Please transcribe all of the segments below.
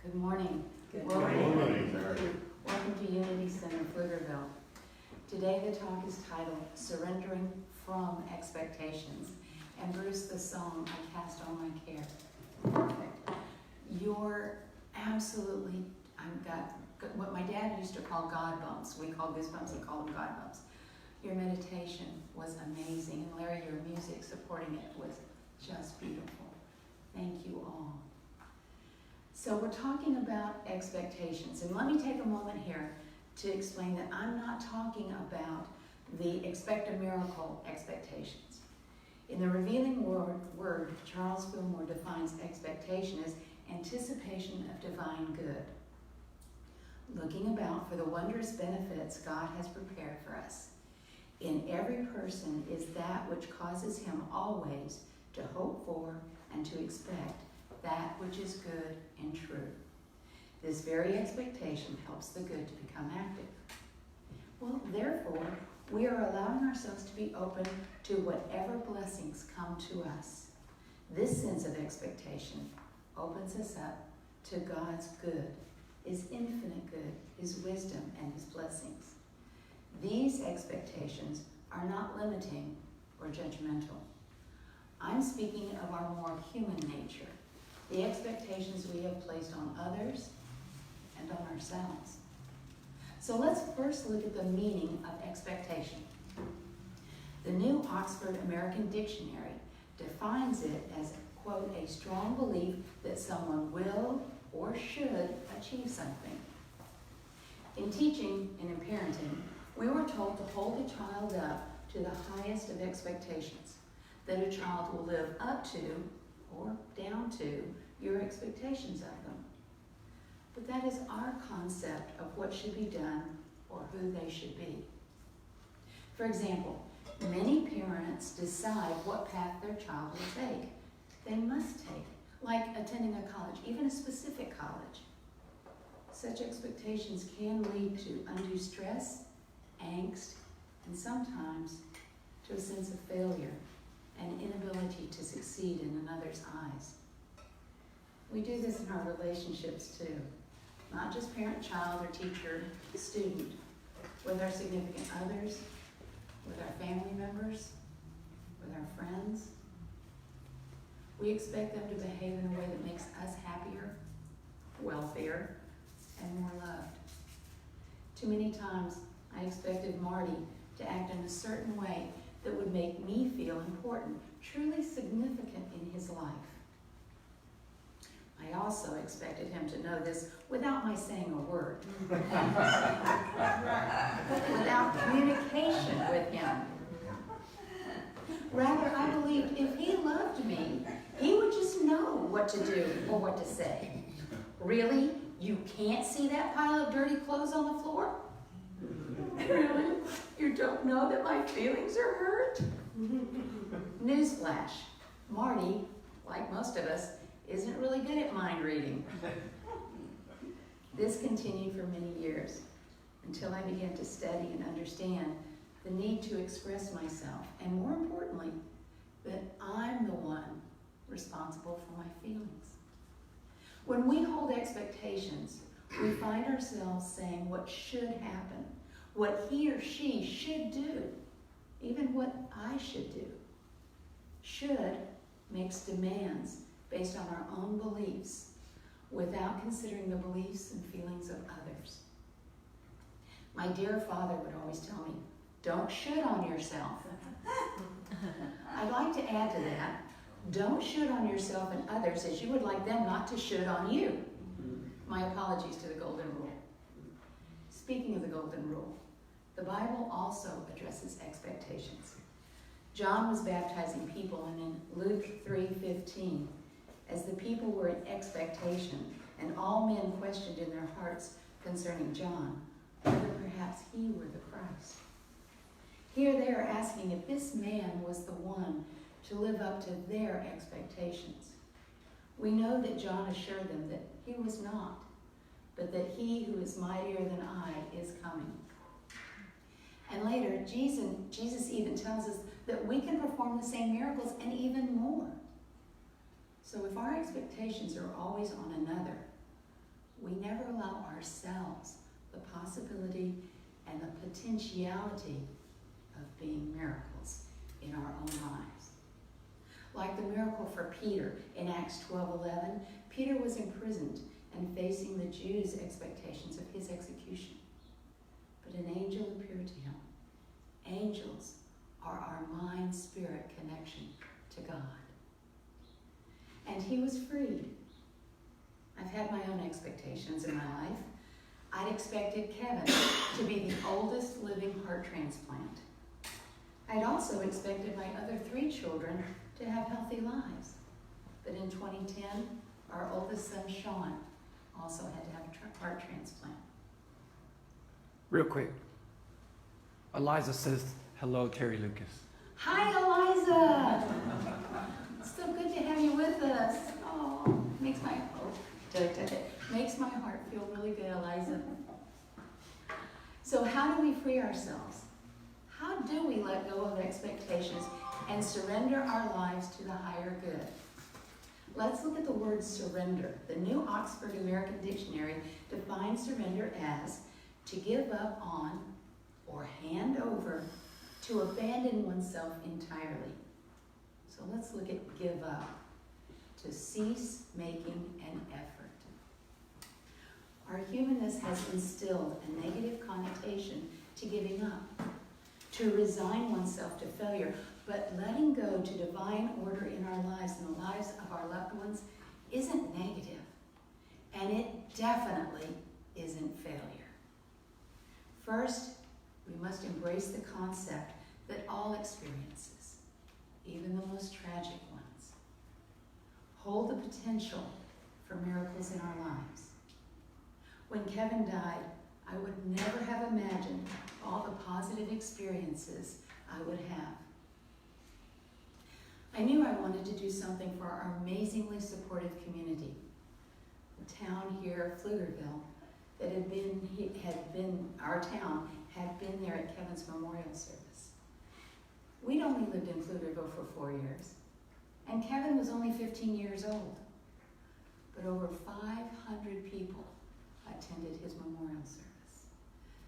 Good morning. Good morning. Welcome to Unity Center, Pflugerville. Today the talk is titled Surrendering from Expectations. And Bruce, the song, I Cast All My Care. Perfect. You're absolutely, I've got what my dad used to call God bumps. We call goosebumps, he called them God bumps. Your meditation was amazing. And Larry, your music supporting it was just beautiful. Thank you all. So we're talking about expectations, and let me take a moment here to explain that I'm not talking about the expect a miracle expectations. In the Revealing Word, Charles Fillmore defines expectation as anticipation of divine good, looking about for the wondrous benefits God has prepared for us. In every person is that which causes him always to hope for and to expect that which is good and true. This very expectation helps the good to become active. Well, therefore, we are allowing ourselves to be open to whatever blessings come to us. This sense of expectation opens us up to God's good, His infinite good, His wisdom, and His blessings. These expectations are not limiting or judgmental. I'm speaking of our more human nature, the expectations we have placed on others and on ourselves. So let's first look at the meaning of expectation. The New Oxford American Dictionary defines it as, quote, a strong belief that someone will or should achieve something. In teaching and in parenting, we were told to hold a child up to the highest of expectations, that a child will live up to or down to your expectations of them. But that is our concept of what should be done or who they should be. For example, many parents decide what path their child will take. They must take, like attending a college, even a specific college. Such expectations can lead to undue stress, angst, and sometimes to a sense of failure and inability to succeed in another's eyes. We do this in our relationships too, not just parent-child or teacher-student, with our significant others, with our family members, with our friends. We expect them to behave in a way that makes us happier, wealthier, and more loved. Too many times I expected Marty to act in a certain way that would make me feel important, truly significant in his life. I also expected him to know this without my saying a word, without communication with him. Rather, I believed if he loved me, he would just know what to do or what to say. Really? You can't see that pile of dirty clothes on the floor? Really? You don't know that my feelings are hurt? Newsflash, Marty, like most of us, isn't really good at mind reading. This continued for many years until I began to study and understand the need to express myself, and more importantly, that I'm the one responsible for my feelings. When we hold expectations, we find ourselves saying what should happen, what he or she should do, even what I should do. Should makes demands based on our own beliefs without considering the beliefs and feelings of others. My dear father would always tell me, don't should on yourself. I'd like to add to that, don't should on yourself and others as you would like them not to should on you. My apologies to the Golden Rule. Speaking of the Golden Rule, the Bible also addresses expectations. John was baptizing people, and in Luke 3:15, as the people were in expectation, and all men questioned in their hearts concerning John, whether perhaps he were the Christ. Here they are asking if this man was the one to live up to their expectations. We know that John assured them that he was not, but that he who is mightier than I is coming. And later, Jesus even tells us that we can perform the same miracles and even more. So if our expectations are always on another, we never allow ourselves the possibility and the potentiality of being miracles in our own lives. Like the miracle for Peter in Acts 12:11, Peter was imprisoned and facing the Jews' expectations of his execution. But an angel appeared to him. Angels are our mind-spirit connection to God. And he was freed. I've had my own expectations in my life. I'd expected Kevin to be the oldest living heart transplant. I'd also expected my other 3 children to have healthy lives. But in 2010, our oldest son, Sean, also had to have a heart transplant. Real quick, Eliza says, hello, Teri Lucas. Hi, Eliza! It's so good to have you with us. Oh, makes my heart feel really good, Eliza. So how do we free ourselves? How do we let go of expectations and surrender our lives to the higher good? Let's look at the word surrender. The New Oxford American Dictionary defines surrender as to give up on or hand over, to abandon oneself entirely. So let's look at give up. To cease making an effort. Our humanness has instilled a negative connotation to giving up, to resign oneself to failure, but letting go to divine order in our lives and the lives of our loved ones isn't negative, and it definitely isn't failure. First, we must embrace the concept that all experiences, even the most tragic ones, hold the potential for miracles in our lives. When Kevin died, I would never have imagined all the positive experiences I would have. I knew I wanted to do something for our amazingly supportive community. The town here, Pflugerville, that had been our town, had been there at Kevin's memorial service. We'd only lived in Pflugerville for 4 years, and Kevin was only 15 years old. But over 500 people attended his memorial service,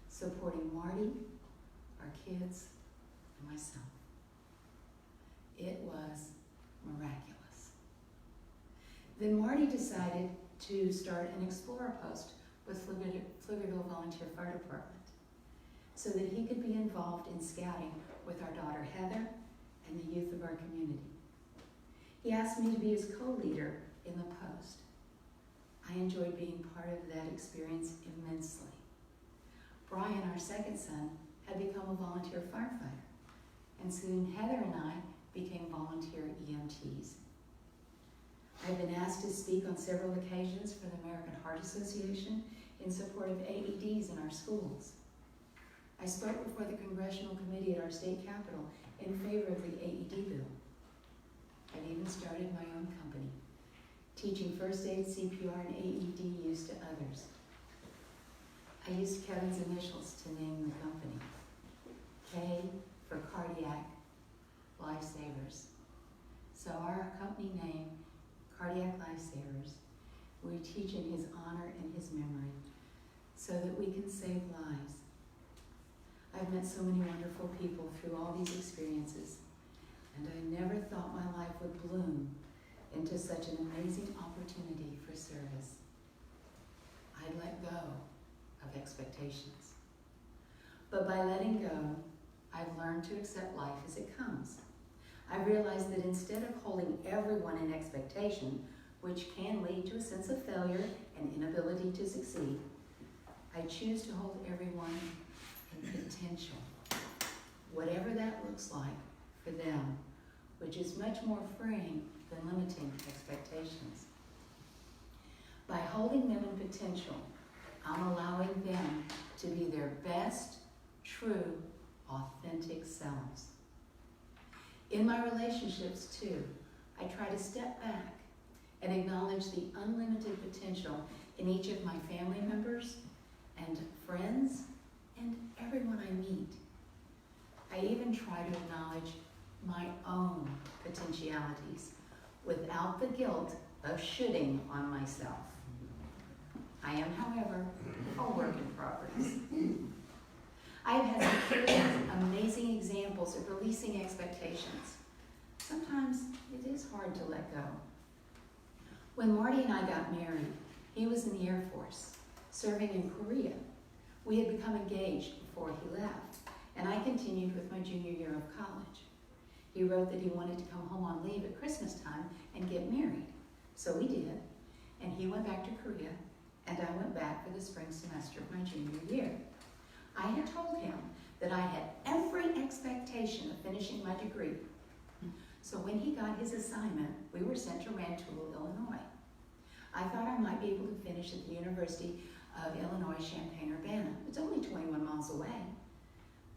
supporting Marty, our kids, and myself. It was miraculous. Then Marty decided to start an explorer post with Pflugerville Volunteer Fire Department so that he could be involved in scouting with our daughter Heather and the youth of our community. He asked me to be his co-leader in the post. I enjoyed being part of that experience immensely. Brian, our second son, had become a volunteer firefighter, and soon Heather and I became volunteer EMTs. I've been asked to speak on several occasions for the American Heart Association in support of AEDs in our schools. I spoke before the Congressional Committee at our state capitol in favor of the AED bill. I've even started my own company, teaching first aid, CPR, and AED use to others. I used Kevin's initials to name the company. K for Cardiac Lifesavers. So our company name, Cardiac Lifesavers, we teach in his honor and his memory so that we can save lives. I've met so many wonderful people through all these experiences, and I never thought my life would bloom into such an amazing opportunity for service. I let go of expectations. But by letting go, I've learned to accept life as it comes. I realized that instead of holding everyone in expectation, which can lead to a sense of failure and inability to succeed, I choose to hold everyone in potential, whatever that looks like for them, which is much more freeing than limiting expectations. By holding them in potential, I'm allowing them to be their best, true, authentic selves. In my relationships, too, I try to step back and acknowledge the unlimited potential in each of my family members and friends and everyone I meet. I even try to acknowledge my own potentialities without the guilt of shoulding on myself. I am, however, a work in progress. I have had some curious, amazing examples of releasing expectations. Sometimes it is hard to let go. When Marty and I got married, he was in the Air Force, serving in Korea. We had become engaged before he left, and I continued with my junior year of college. He wrote that he wanted to come home on leave at Christmas time and get married. So we did, and he went back to Korea, and I went back for the spring semester of my junior year. I had told him that I had every expectation of finishing my degree. So when he got his assignment, we were sent to Rantoul, Illinois. I thought I might be able to finish at the University of Illinois Champaign-Urbana. It's only 21 miles away.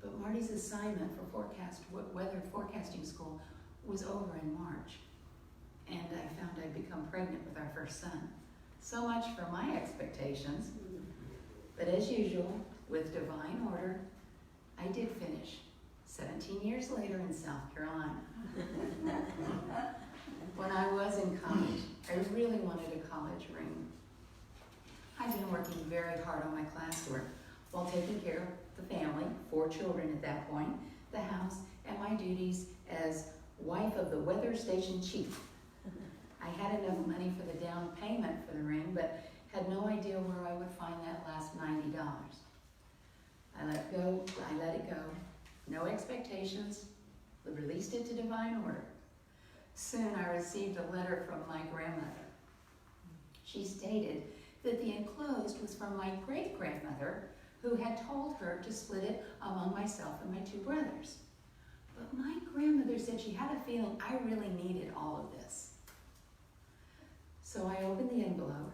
But Marty's assignment for weather forecasting school was over in March. And I found I'd become pregnant with our first son. So much for my expectations. But as usual, with divine order, I did finish 17 years later in South Carolina. When I was in college, I really wanted a college ring. I'd been working very hard on my classwork while taking care of the family, 4 children at that point, the house, and my duties as wife of the weather station chief. I had enough money for the down payment for the ring, but had no idea where I would find that last $90. I let it go. No expectations, released it to divine order. Soon I received a letter from my grandmother. She stated that the enclosed was from my great-grandmother, who had told her to split it among myself and my 2 brothers. But my grandmother said she had a feeling I really needed all of this. So I opened the envelope,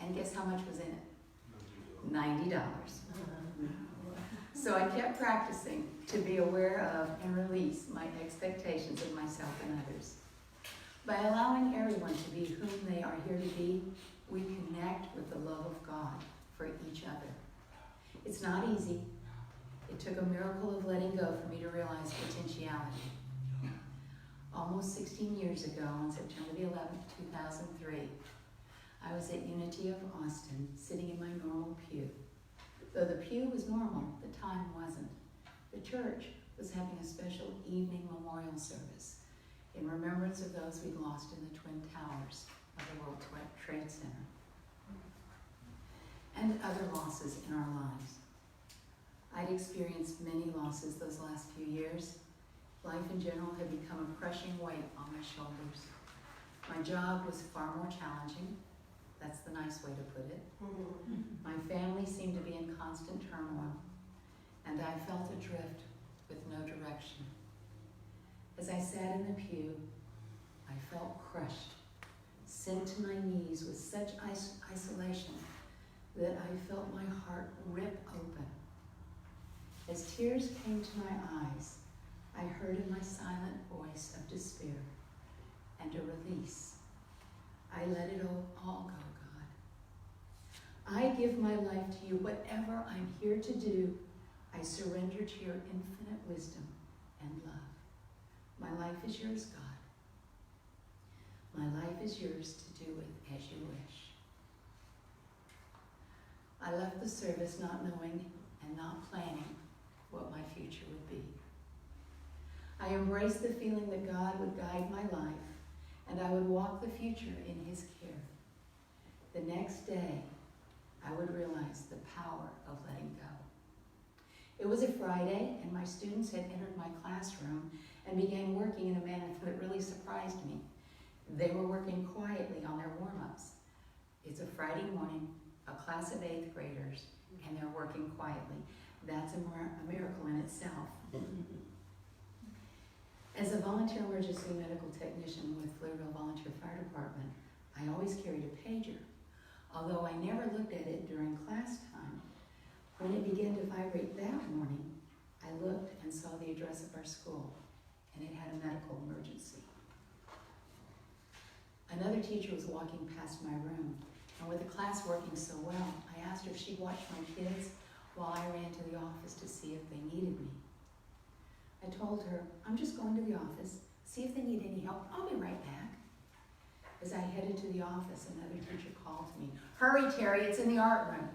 and guess how much was in it? $90. So I kept practicing to be aware of and release my expectations of myself and others. By allowing everyone to be whom they are here to be, we connect with the love of God for each other. It's not easy. It took a miracle of letting go for me to realize potentiality. Almost 16 years ago, on September the 11th, 2003, I was at Unity of Austin, sitting in my normal pew. Though the pew was normal, the time wasn't. The church was having a special evening memorial service in remembrance of those we'd lost in the Twin Towers of the World Trade Center, and other losses in our lives. I'd experienced many losses those last few years. Life in general had become a crushing weight on my shoulders. My job was far more challenging. That's the nice way to put it. My family seemed to be in constant turmoil, and I felt adrift with no direction. As I sat in the pew, I felt crushed, sent to my knees with such isolation that I felt my heart rip open. As tears came to my eyes, I heard in my silent voice of despair and a release. I let it all go, God. I give my life to you. Whatever I'm here to do, I surrender to your infinite wisdom and love. My life is yours, God. My life is yours to do with as you wish. I left the service not knowing and not planning what my future would be. I embraced the feeling that God would guide my life and I would walk the future in his care. The next day, I would realize the power of letting go. It was a Friday, and my students had entered my classroom and began working in a manner that really surprised me. They were working quietly on their warm-ups. It's a Friday morning, a class of 8th graders, and they're working quietly. That's a miracle in itself. As a volunteer emergency medical technician with Pflugerville Volunteer Fire Department, I always carried a pager. Although I never looked at it during class time, when it began to vibrate that morning, I looked and saw the address of our school, and it had a medical emergency. Another teacher was walking past my room, and with the class working so well, I asked her if she'd watch my kids while I ran to the office to see if they needed me. I told her, I'm just going to the office, see if they need any help. I'll be right back. As I headed to the office, another teacher called to me, "Hurry, Teri, it's in the art room."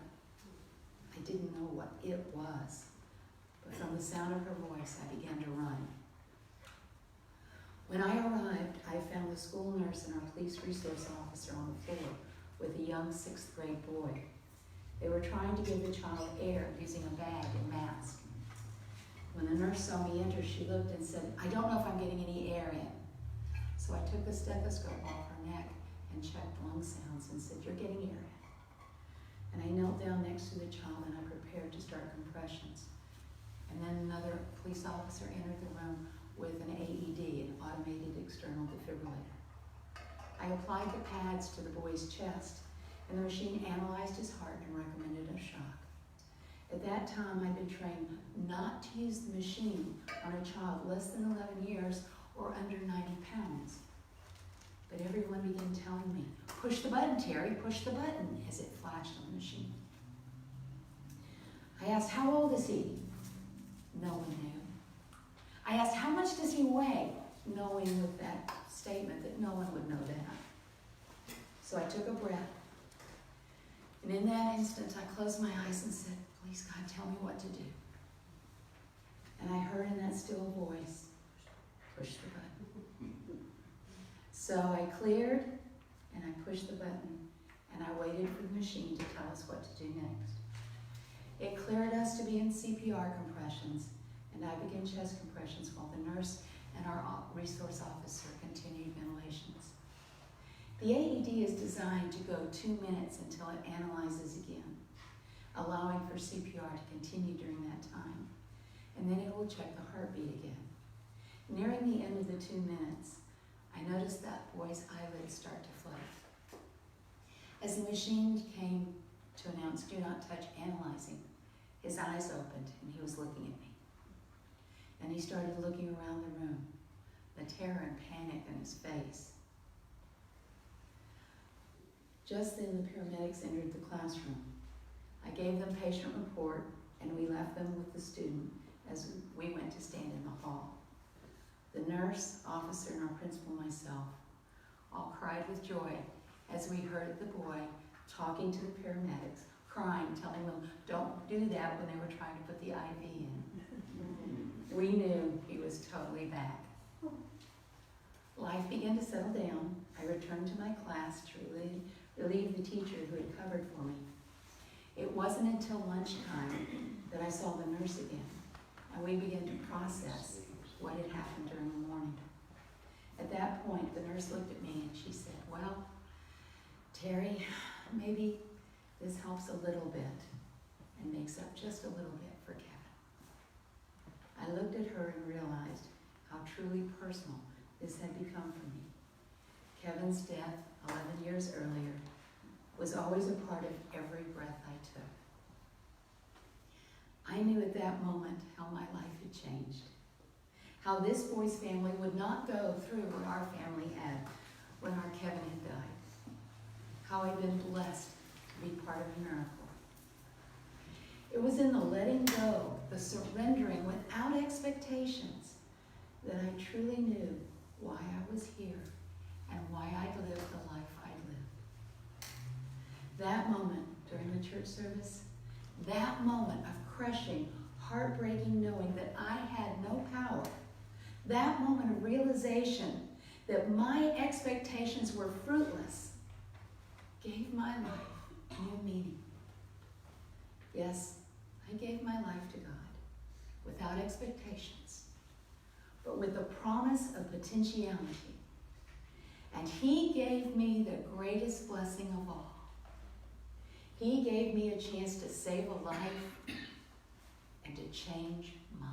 I didn't know what it was, but from the sound of her voice, I began to run. When I arrived, I found the school nurse and our police resource officer on the floor with a young 6th grade boy. They were trying to give the child air using a bag and mask. When the nurse saw me enter, she looked and said, "I don't know if I'm getting any air in." So I took the stethoscope off her neck and checked lung sounds and said, "You're getting air in." And I knelt down next to the child and I prepared to start compressions. And then another police officer entered the room with an AED, an automated external defibrillator. I applied the pads to the boy's chest, and the machine analyzed his heart and recommended a shock. At that time, I'd been trained not to use the machine on a child less than 11 years or under 90 pounds. But everyone began telling me, "Push the button, Teri, push the button," as it flashed on the machine. I asked, "How old is he?" No one knew. I asked, "How much does he weigh?" Knowing with that statement that no one would know that. So I took a breath. And in that instant, I closed my eyes and said, "Please, God, tell me what to do." And I heard in that still voice, "Push the button." So I cleared and I pushed the button and I waited for the machine to tell us what to do next. It cleared us to be in CPR compressions, and I began chest compressions while the nurse and our resource officer continued ventilations. The AED is designed to go 2 minutes until it analyzes again, allowing for CPR to continue during that time, and then it will check the heartbeat again. Nearing the end of the 2 minutes, I noticed that boy's eyelids start to flutter. As the machine came to announce "Do not touch analyzing," his eyes opened and he was looking at me. And he started looking around the room, the terror and panic in his face. Just then the paramedics entered the classroom. I gave them patient report and we left them with the student as we went to stand in the hall. The nurse, officer, and our principal and myself all cried with joy as we heard the boy talking to the paramedics, crying, telling them, "Don't do that," when they were trying to put the IV in. We knew he was totally back. Life began to settle down. I returned to my class to relieve the teacher who had covered for me. It wasn't until lunchtime that I saw the nurse again, and we began to process what had happened during the morning. At that point, the nurse looked at me and she said, "Well, Teri, maybe this helps a little bit and makes up just a little bit for Kevin." I looked at her and realized how truly personal this had become for me. Kevin's death 11 years earlier was always a part of every breath I took. I knew at that moment how my life had changed, how this boy's family would not go through what our family had when our Kevin had died, how I'd been blessed to be part of a miracle. It was in the letting go, the surrendering without expectations, that I truly knew why I was here and why I'd lived the life I'd lived. That moment during the church service, that moment of crushing, heartbreaking knowing that I had no power, that moment of realization that my expectations were fruitless, gave my life new meaning. Yes, I gave my life to God without expectations, but with the promise of potentiality. And He gave me the greatest blessing of all. He gave me a chance to save a life and to change mine.